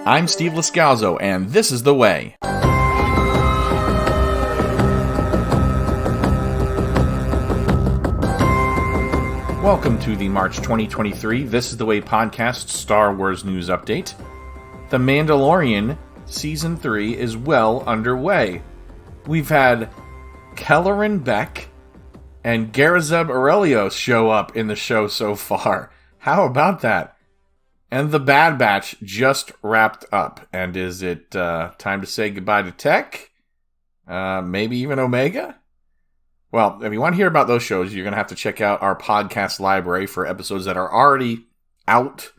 I'm Steve Lascalzo, and this is The Way. Welcome to the March 2023 This is The Way podcast Star Wars news update. The Mandalorian Season 3 is well underway. We've had Kelleran Beck and Garazeb Aurelios show up in the show so far. How about that? And the Bad Batch just wrapped up. And is it time to say goodbye to Tech? Maybe even Omega? Well, if you want to hear about those shows, you're going to have to check out our podcast library for episodes that are already out.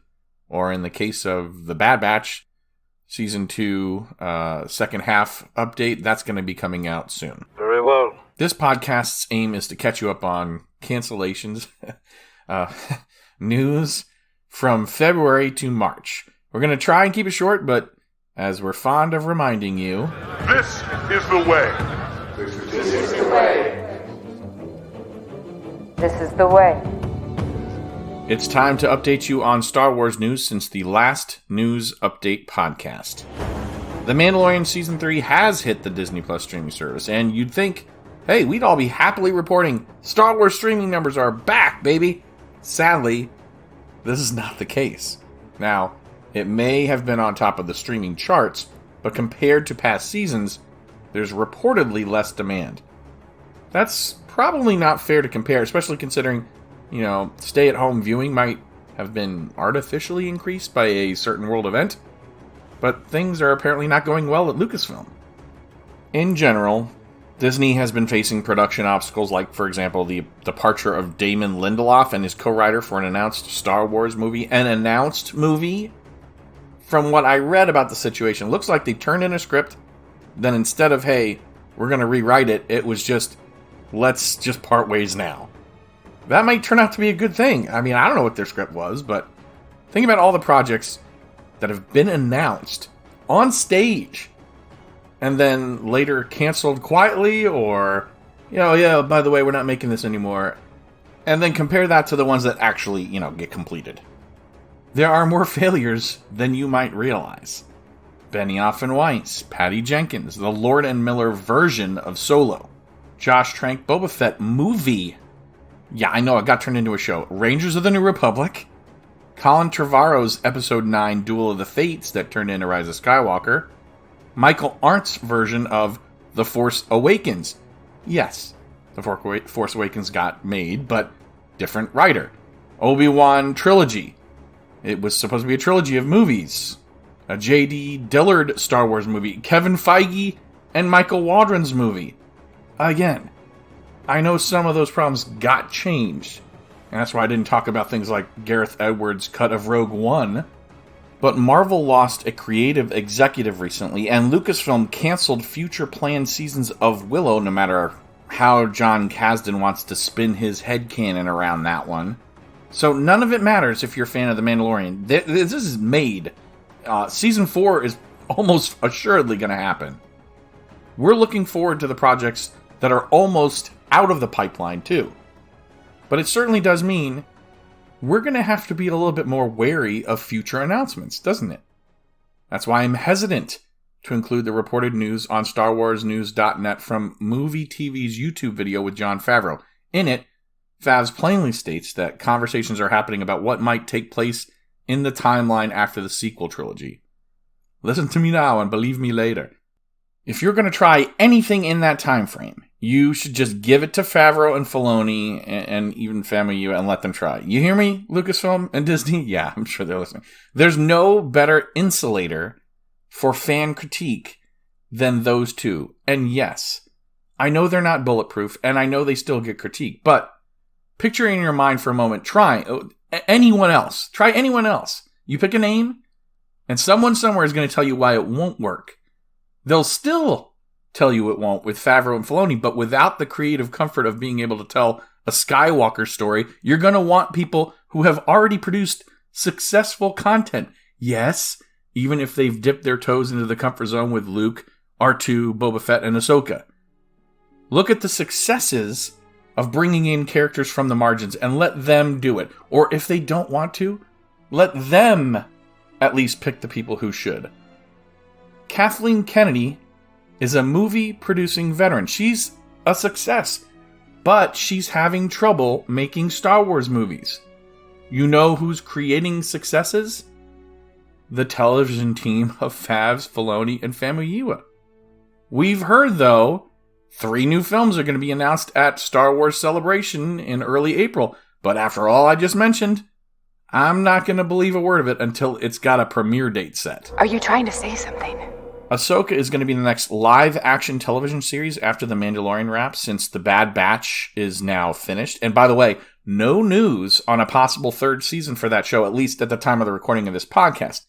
Or in the case of the Bad Batch, Season 2, second half update, that's going to be coming out soon. Very well. This podcast's aim is to catch you up on cancellations, news from February to March. We're going to try and keep it short, but as we're fond of reminding you... This is the way. This is the way. This is the way. It's time to update you on Star Wars news since the last news update podcast. The Mandalorian Season 3 has hit the Disney Plus streaming service, and you'd think, hey, we'd all be happily reporting Star Wars streaming numbers are back, baby. Sadly, this is not the case. Now, it may have been on top of the streaming charts, but compared to past seasons, there's reportedly less demand. That's probably not fair to compare, especially considering, stay-at-home viewing might have been artificially increased by a certain world event, but things are apparently not going well at Lucasfilm. In general, Disney has been facing production obstacles like, for example, the departure of Damon Lindelof and his co-writer for an announced Star Wars movie. An announced movie? From what I read about the situation, it looks like they turned in a script, then instead of, hey, we're going to rewrite it, it was just, let's just part ways now. That might turn out to be a good thing. I mean, I don't know what their script was, but think about all the projects that have been announced on stage and then later canceled quietly or, by the way, we're not making this anymore. And then compare that to the ones that actually, get completed. There are more failures than you might realize. Benioff and Weiss, Patty Jenkins, the Lord and Miller version of Solo, Josh Trank Boba Fett movie. Yeah, I know, it got turned into a show. Rangers of the New Republic, Colin Trevorrow's Episode 9 Duel of the Fates that turned into Rise of Skywalker, Michael Arndt's version of The Force Awakens. Yes, The Force Awakens got made, but different writer. Obi-Wan trilogy. It was supposed to be a trilogy of movies. A J.D. Dillard Star Wars movie. Kevin Feige and Michael Waldron's movie. Again, I know some of those problems got changed. And that's why I didn't talk about things like Gareth Edwards' cut of Rogue One. But Marvel lost a creative executive recently, and Lucasfilm canceled future planned seasons of Willow, no matter how John Kasdan wants to spin his headcanon around that one. So none of it matters if you're a fan of The Mandalorian. This is made. Season 4 is almost assuredly going to happen. We're looking forward to the projects that are almost out of the pipeline, too. But it certainly does mean we're going to have to be a little bit more wary of future announcements, doesn't it? That's why I'm hesitant to include the reported news on StarWarsNews.net from Movie TV's YouTube video with Jon Favreau. In it, Favs plainly states that conversations are happening about what might take place in the timeline after the sequel trilogy. Listen to me now and believe me later. If you're going to try anything in that time frame, you should just give it to Favreau and Filoni and even Famuyiwa and let them try. You hear me, Lucasfilm and Disney? Yeah, I'm sure they're listening. There's no better insulator for fan critique than those two. And yes, I know they're not bulletproof, and I know they still get critique, but picture in your mind for a moment, try anyone else. Try anyone else. You pick a name, and someone somewhere is going to tell you why it won't work. They'll still tell you it won't with Favreau and Filoni, but without the creative comfort of being able to tell a Skywalker story, you're going to want people who have already produced successful content. Yes, even if they've dipped their toes into the comfort zone with Luke, R2, Boba Fett, and Ahsoka. Look at the successes of bringing in characters from the margins and let them do it. Or if they don't want to, let them at least pick the people who should. Kathleen Kennedy is a movie-producing veteran. She's a success, but she's having trouble making Star Wars movies. You know who's creating successes? The television team of Favs, Filoni, and Famuyiwa. We've heard, though, 3 new films are going to be announced at Star Wars Celebration in early April. But after all I just mentioned, I'm not going to believe a word of it until it's got a premiere date set. Are you trying to say something? Ahsoka is going to be the next live-action television series after The Mandalorian wraps, since The Bad Batch is now finished. And by the way, no news on a possible 3rd season for that show, at least at the time of the recording of this podcast.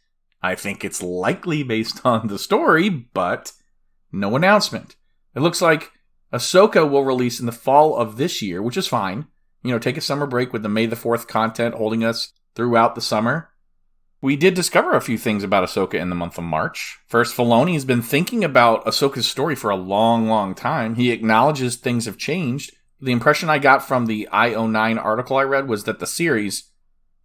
I think it's likely based on the story, but no announcement. It looks like Ahsoka will release in the fall of this year, which is fine. You know, take a summer break with the May the 4th content holding us throughout the summer. We did discover a few things about Ahsoka in the month of March. First, Filoni has been thinking about Ahsoka's story for a long, long time. He acknowledges things have changed. The impression I got from the IO9 article I read was that the series,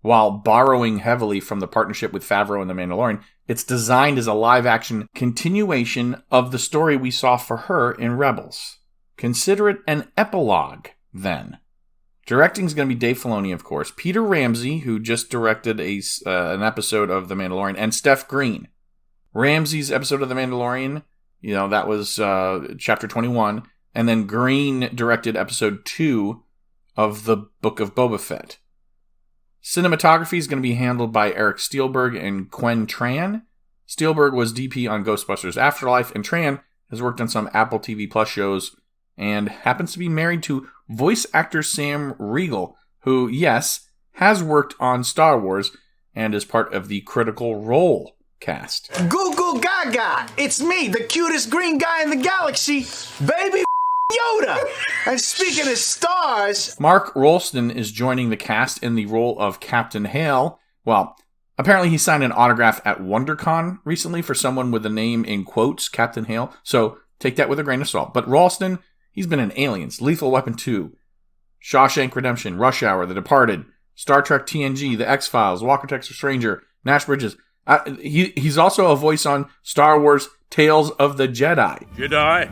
while borrowing heavily from the partnership with Favreau and The Mandalorian, it's designed as a live-action continuation of the story we saw for her in Rebels. Consider it an epilogue, then. Directing is going to be Dave Filoni, of course. Peter Ramsey, who just directed an episode of The Mandalorian, and Steph Green. Ramsey's episode of The Mandalorian, that was Chapter 21. And then Green directed episode 2 of the Book of Boba Fett. Cinematography is going to be handled by Eric Steelberg and Quen Tran. Steelberg was DP on Ghostbusters Afterlife, and Tran has worked on some Apple TV Plus shows and happens to be married to voice actor Sam Riegel, who, yes, has worked on Star Wars and is part of the Critical Role cast. Goo goo gaga! It's me, the cutest green guy in the galaxy, baby Yoda! And speaking of stars... Mark Rolston is joining the cast in the role of Captain Hale. Well, apparently he signed an autograph at WonderCon recently for someone with the name in quotes, Captain Hale, so take that with a grain of salt. But Rolston, he's been in Aliens, Lethal Weapon 2, Shawshank Redemption, Rush Hour, The Departed, Star Trek TNG, The X-Files, Walker Texas Ranger, Nash Bridges. He's also a voice on Star Wars Tales of the Jedi. Jedi,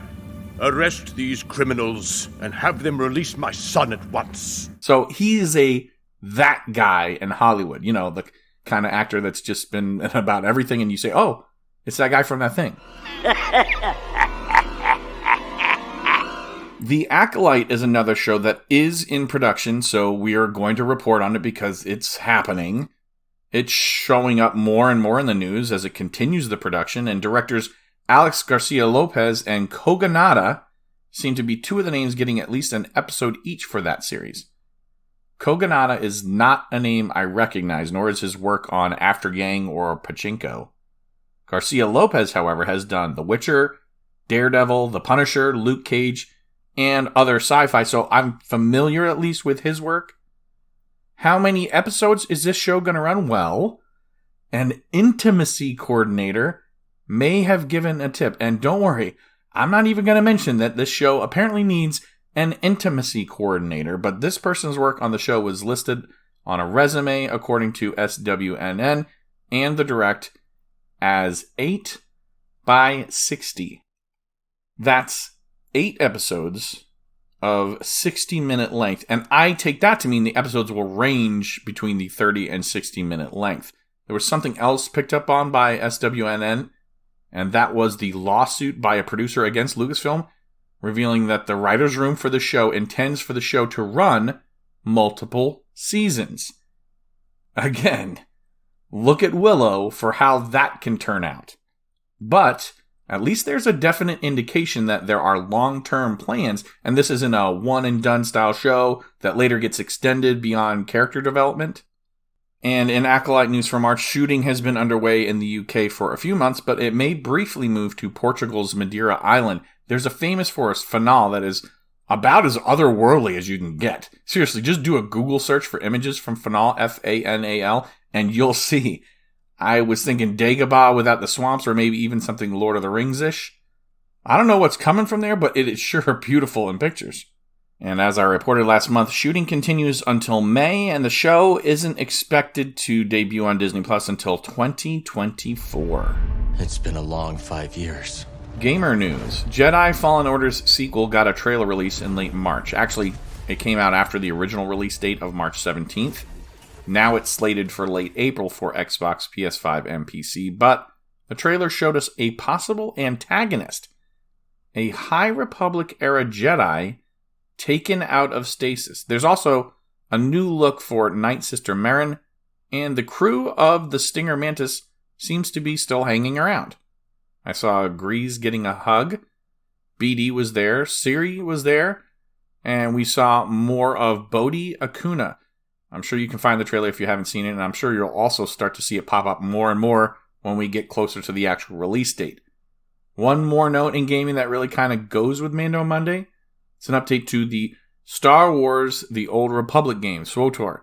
arrest these criminals and have them release my son at once. So he is that guy in Hollywood, the kind of actor that's just been about everything, and you say, oh, it's that guy from that thing. The Acolyte is another show that is in production, so we are going to report on it because it's happening. It's showing up more and more in the news as it continues the production, and directors Alex Garcia Lopez and Kogonada seem to be 2 of the names getting at least an episode each for that series. Kogonada is not a name I recognize, nor is his work on After Gang or Pachinko. Garcia Lopez, however, has done The Witcher, Daredevil, The Punisher, Luke Cage, and other sci-fi, so I'm familiar at least with his work. How many episodes is this show going to run? Well, an intimacy coordinator may have given a tip, and don't worry, I'm not even going to mention that this show apparently needs an intimacy coordinator, but this person's work on the show was listed on a resume according to SWNN and The Direct as 8 by 60. That's 8 episodes of 60-minute length, and I take that to mean the episodes will range between the 30 and 60-minute length. There was something else picked up on by SWNN, and that was the lawsuit by a producer against Lucasfilm, revealing that the writer's room for the show intends for the show to run multiple seasons. Again, look at Willow for how that can turn out. But at least there's a definite indication that there are long-term plans, and this isn't a one-and-done style show that later gets extended beyond character development. And in Acolyte news from March, shooting has been underway in the UK for a few months, but it may briefly move to Portugal's Madeira Island. There's a famous forest, Fanal, that is about as otherworldly as you can get. Seriously, just do a Google search for images from Fanal, F-A-N-A-L, and you'll see. I was thinking Dagobah without the swamps, or maybe even something Lord of the Rings-ish. I don't know what's coming from there, but it is sure beautiful in pictures. And as I reported last month, shooting continues until May, and the show isn't expected to debut on Disney Plus until 2024. It's been a long 5 years. Gamer news. Jedi Fallen Order's sequel got a trailer release in late March. Actually, it came out after the original release date of March 17th. Now it's slated for late April for Xbox, PS5, and PC, but the trailer showed us a possible antagonist, a High Republic-era Jedi taken out of stasis. There's also a new look for Night Sister Merrin, and the crew of the Stinger Mantis seems to be still hanging around. I saw Grease getting a hug, BD was there, Siri was there, and we saw more of Bodhi Akuna. I'm sure you can find the trailer if you haven't seen it, and I'm sure you'll also start to see it pop up more and more when we get closer to the actual release date. One more note in gaming that really kind of goes with Mando Monday. It's an update to the Star Wars The Old Republic game, SWTOR.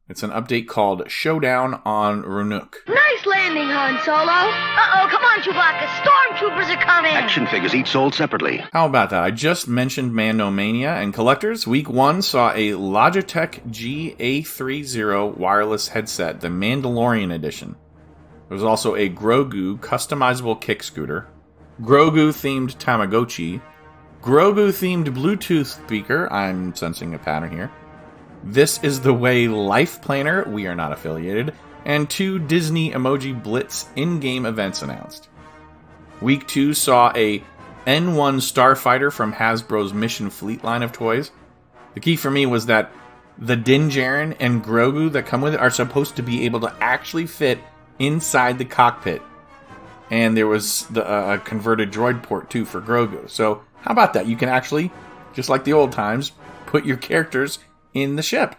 It's an update called Showdown on Runuk. Nice landing, Han Solo. Uh-oh, come on, Chewbacca. Stormtroopers are coming. Action figures each sold separately. How about that? I just mentioned Mando Mania, and collectors, week 1 saw a Logitech GA30 wireless headset, the Mandalorian edition. There was also a Grogu customizable kick scooter, Grogu-themed Tamagotchi, Grogu-themed Bluetooth speaker, I'm sensing a pattern here, This Is the Way Life Planner, we are not affiliated, and 2 Disney Emoji Blitz in-game events announced. Week 2 saw a N1 Starfighter from Hasbro's Mission Fleet line of toys. The key for me was that the Din Djarin and Grogu that come with it are supposed to be able to actually fit inside the cockpit. And there was a converted droid port too for Grogu. So how about that? You can actually, just like the old times, put your characters in the ship.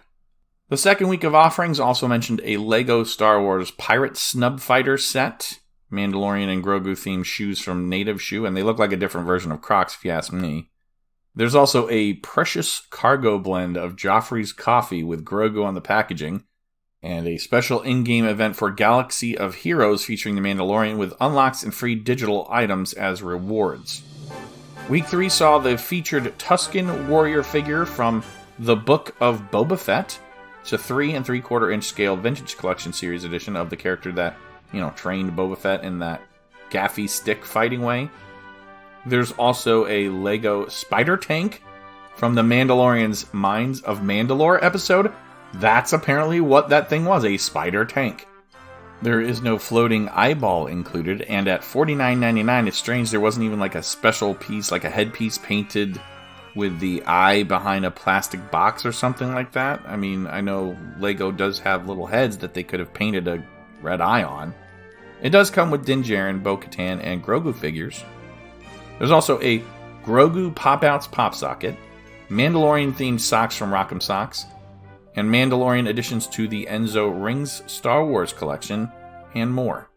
The second week of offerings also mentioned a Lego Star Wars Pirate Snub Fighter set, Mandalorian and Grogu themed shoes from Native Shoe, and they look like a different version of Crocs if you ask me. There's also a Precious Cargo blend of Joffrey's coffee with Grogu on the packaging, and a special in-game event for Galaxy of Heroes featuring the Mandalorian with unlocks and free digital items as rewards. Week 3 saw the featured Tusken Warrior figure from the Book of Boba Fett. It's a 3 3/4 inch scale vintage collection series edition of the character that, trained Boba Fett in that gaffy stick fighting way. There's also a Lego Spider Tank from the Mandalorian's Mines of Mandalore episode. That's apparently what that thing was, a spider tank. There is no floating eyeball included, and at $49.99, it's strange there wasn't even like a special piece, like a headpiece painted with the eye behind a plastic box or something like that. I mean, I know Lego does have little heads that they could have painted a red eye on. It does come with Din Djarin, Bo-Katan, and Grogu figures. There's also a Grogu Pop-Outs Pop Socket, Mandalorian-themed socks from Rock'em Socks, and Mandalorian additions to the Enzo Rings Star Wars collection, and more.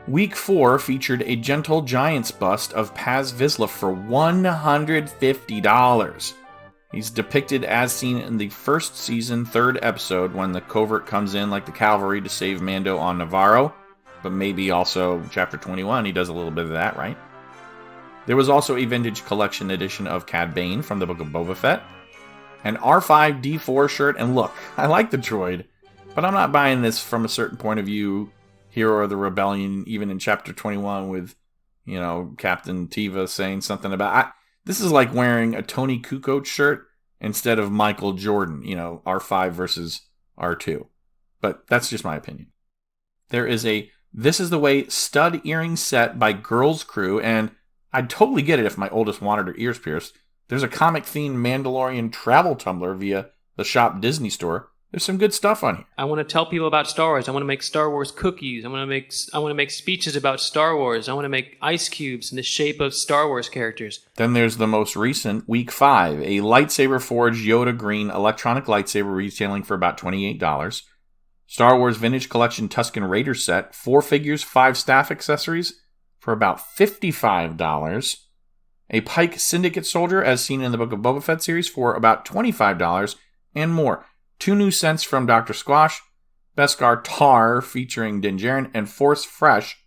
Week 4 featured a Gentle Giants bust of Paz Vizsla for $150. He's depicted as seen in the first season, 3rd episode, when the Covert comes in like the cavalry to save Mando on Navarro, but maybe also Chapter 21, he does a little bit of that, right? There was also a vintage collection edition of Cad Bane from the Book of Boba Fett, an R5-D4 shirt, and look, I like the droid, but I'm not buying this from a certain point of view, Hero of the Rebellion, even in Chapter 21 with, Captain Teva saying something about... This is like wearing a Tony Kukoc shirt instead of Michael Jordan, R5 versus R2. But that's just my opinion. There is a This Is the Way stud earring set by Girls Crew, and I'd totally get it if my oldest wanted her ears pierced. There's a comic-themed Mandalorian travel tumbler via the Shop Disney store. There's some good stuff on here. I want to tell people about Star Wars. I want to make Star Wars cookies. I want to make speeches about Star Wars. I want to make ice cubes in the shape of Star Wars characters. Then there's the most recent, Week 5, a lightsaber forged Yoda green electronic lightsaber retailing for about $28. Star Wars Vintage Collection Tusken Raider set, 4 figures, 5 staff accessories for about $55. A Pike Syndicate soldier as seen in the Book of Boba Fett series for about $25 and more. 2 new scents from Dr. Squash, Beskar Tar featuring Din Djarin, and Force Fresh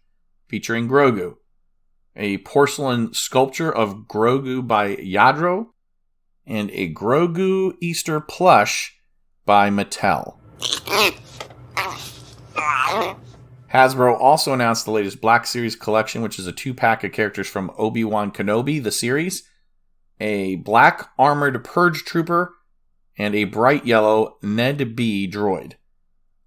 featuring Grogu. A porcelain sculpture of Grogu by Yadro, and a Grogu Easter plush by Mattel. Hasbro also announced the latest Black Series collection, which is a 2-pack of characters from Obi-Wan Kenobi, the series, a black armored Purge Trooper, and a bright yellow Ned B droid.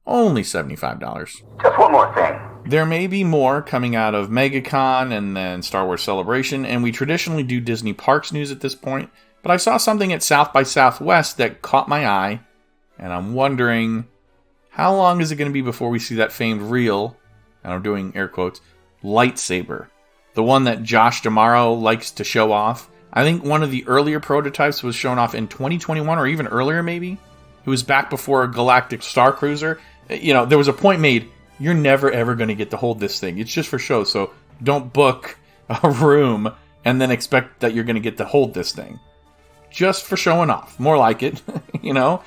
Only $75. Just one more thing. There may be more coming out of MegaCon and then Star Wars Celebration, and we traditionally do Disney Parks news at this point, but I saw something at South by Southwest that caught my eye, and I'm wondering, how long is it going to be before we see that famed real, and I'm doing air quotes, lightsaber? The one that Josh D'Amaro likes to show off. I think one of the earlier prototypes was shown off in 2021 or even earlier maybe. It was back before Galactic Star Cruiser. You know, there was a point made, you're never ever going to get to hold this thing. It's just for show, so don't book a room and then expect that you're going to get to hold this thing. Just for showing off. More like it, you know.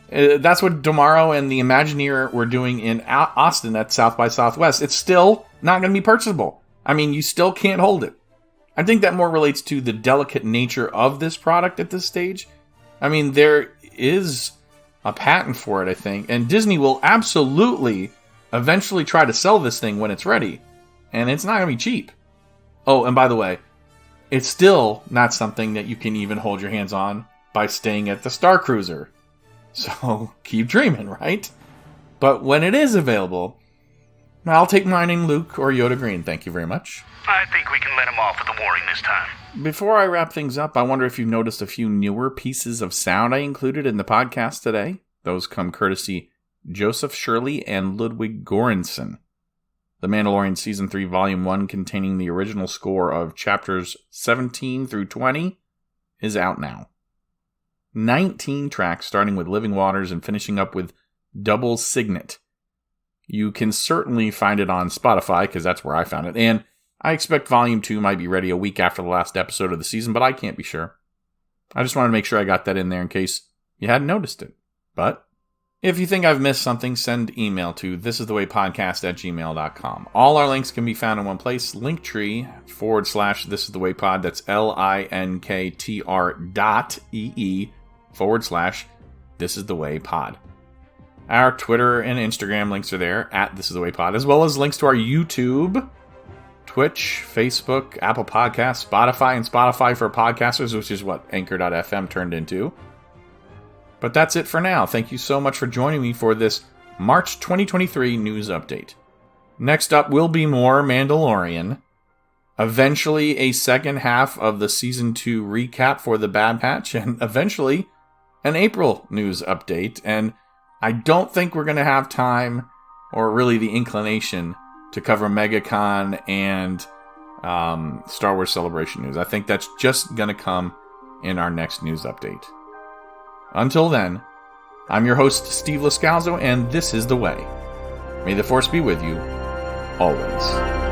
That's what D'Amaro and the Imagineer were doing in Austin at South by Southwest. It's still not going to be purchasable. I mean, you still can't hold it. I think that more relates to the delicate nature of this product at this stage. I mean, there is a patent for it, I think, and Disney will absolutely eventually try to sell this thing when it's ready, and it's not going to be cheap. Oh, and by the way, it's still not something that you can even hold your hands on by staying at the Star Cruiser. So keep dreaming, right? But when it is available, I'll take mine in Luke or Yoda Green. Thank you very much. I think we can let him off with a warning this time. Before I wrap things up, I wonder if you've noticed a few newer pieces of sound I included in the podcast today. Those come courtesy Joseph Shirley and Ludwig Göransson. The Mandalorian Season 3 Volume 1, containing the original score of chapters 17 through 20, is out now. 19 tracks, starting with Living Waters and finishing up with Double Signet. You can certainly find it on Spotify, because that's where I found it, and I expect Volume 2 might be ready a week after the last episode of the season, but I can't be sure. I just wanted to make sure I got that in there in case you hadn't noticed it. But if you think I've missed something, send email to thisisthewaypodcast@gmail.com. All our links can be found in one place, linktree/thisisthewaypod, that's linktr.ee/thisisthewaypod. Our Twitter and Instagram links are there, @thisisthewaypod, as well as links to our YouTube, Twitch, Facebook, Apple Podcasts, Spotify, and Spotify for podcasters, which is what Anchor.fm turned into. But that's it for now. Thank you so much for joining me for this March 2023 news update. Next up will be more Mandalorian. Eventually a second half of the Season 2 recap for the Bad Batch, and eventually an April news update. And I don't think we're going to have time, or really the inclination, to cover MegaCon and Star Wars Celebration news. I think that's just going to come in our next news update. Until then, I'm your host, Steve Lascalzo, and this is The Way. May the Force be with you, always.